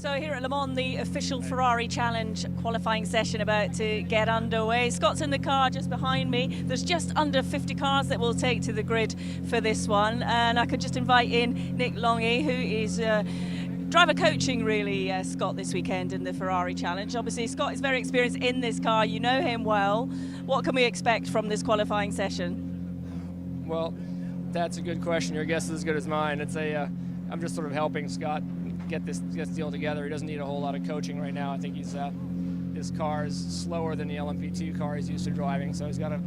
So here at Le Mans, the official Ferrari Challenge qualifying session about to get underway. Scott's in the car just behind me. There's just under 50 cars that we'll take to the grid for this one. And I could just invite in Nick Longy, who is driver coaching really Scott this weekend in the Ferrari Challenge. Obviously Scott is very experienced in this car, you know him well. What can we expect from this qualifying session? Well, that's a good question. Your guess is as good as mine. I'm just sort of helping Scott get this deal together. He doesn't need a whole lot of coaching right now. I think his car is slower than the LMP2 car he's used to driving, so he's got a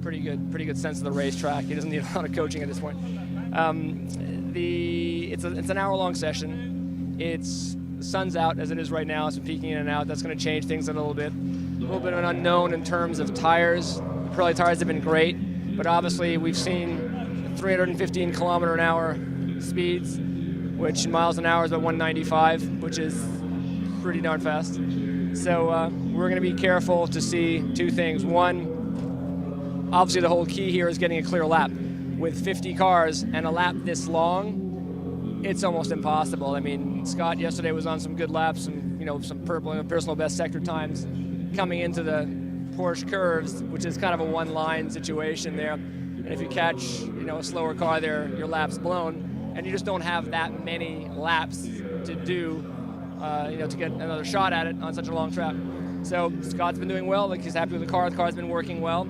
pretty good sense of the racetrack. He doesn't need a lot of coaching at this point. It's an hour-long session. The sun's out as it is right now. It's been peeking in and out. That's going to change things a little bit. A little bit of an unknown in terms of tires. The Pirelli tires have been great, but obviously we've seen 315 km/h speeds, which in miles an hour is about 195, which is pretty darn fast. So we're going to be careful to see two things. One, obviously the whole key here is getting a clear lap. With 50 cars and a lap this long, it's almost impossible. I mean, Scott yesterday was on some good laps and some personal best sector times coming into the Porsche curves, which is kind of a one-line situation there. And if you catch a slower car there, your lap's blown. And you just don't have that many laps to do, to get another shot at it on such a long track. So Scott's been doing well. He's happy with the car. The car's been working well.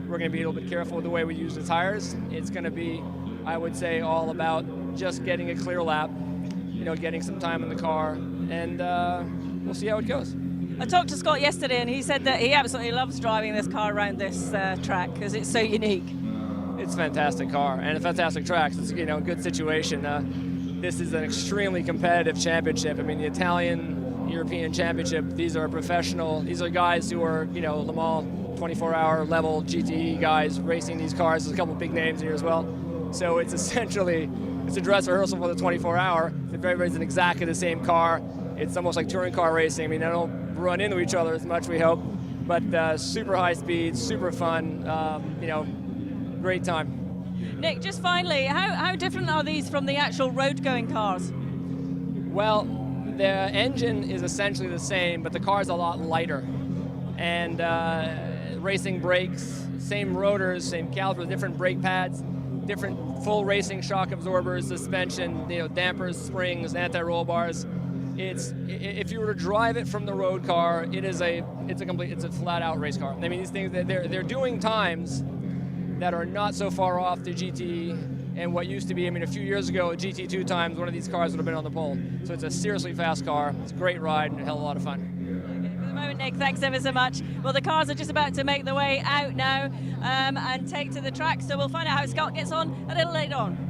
We're going to be a little bit careful with the way we use the tires. It's going to be, I would say, all about just getting a clear lap, getting some time in the car, and we'll see how it goes. I talked to Scott yesterday, and he said that he absolutely loves driving this car around this track because it's so unique. It's a fantastic car and a fantastic track. So it's a good situation. This is an extremely competitive championship. I mean, the Italian European Championship. These are professional. These are guys who are Le Mans 24-hour level GTE guys racing these cars. There's a couple big names here as well. So it's essentially a dress rehearsal for the 24-hour. Everybody's in exactly the same car. It's almost like touring car racing. I mean, they don't run into each other as much, we hope, but super high speed, super fun. Great time. Nick, just finally, how different are these from the actual road-going cars? Well, the engine is essentially the same, but the car's a lot lighter. And racing brakes, same rotors, same calipers, different brake pads, different full racing shock absorbers, suspension, dampers, springs, anti-roll bars. If you were to drive it from the road car, it's a flat-out race car. I mean, these things they're doing times that are not so far off the GT and what used to be. I mean, a few years ago, GT2 times, one of these cars would have been on the pole. So it's a seriously fast car. It's a great ride and a hell of a lot of fun. Okay, for the moment, Nick, thanks ever so much. Well, the cars are just about to make their way out now and take to the track. So we'll find out how Scott gets on a little later on.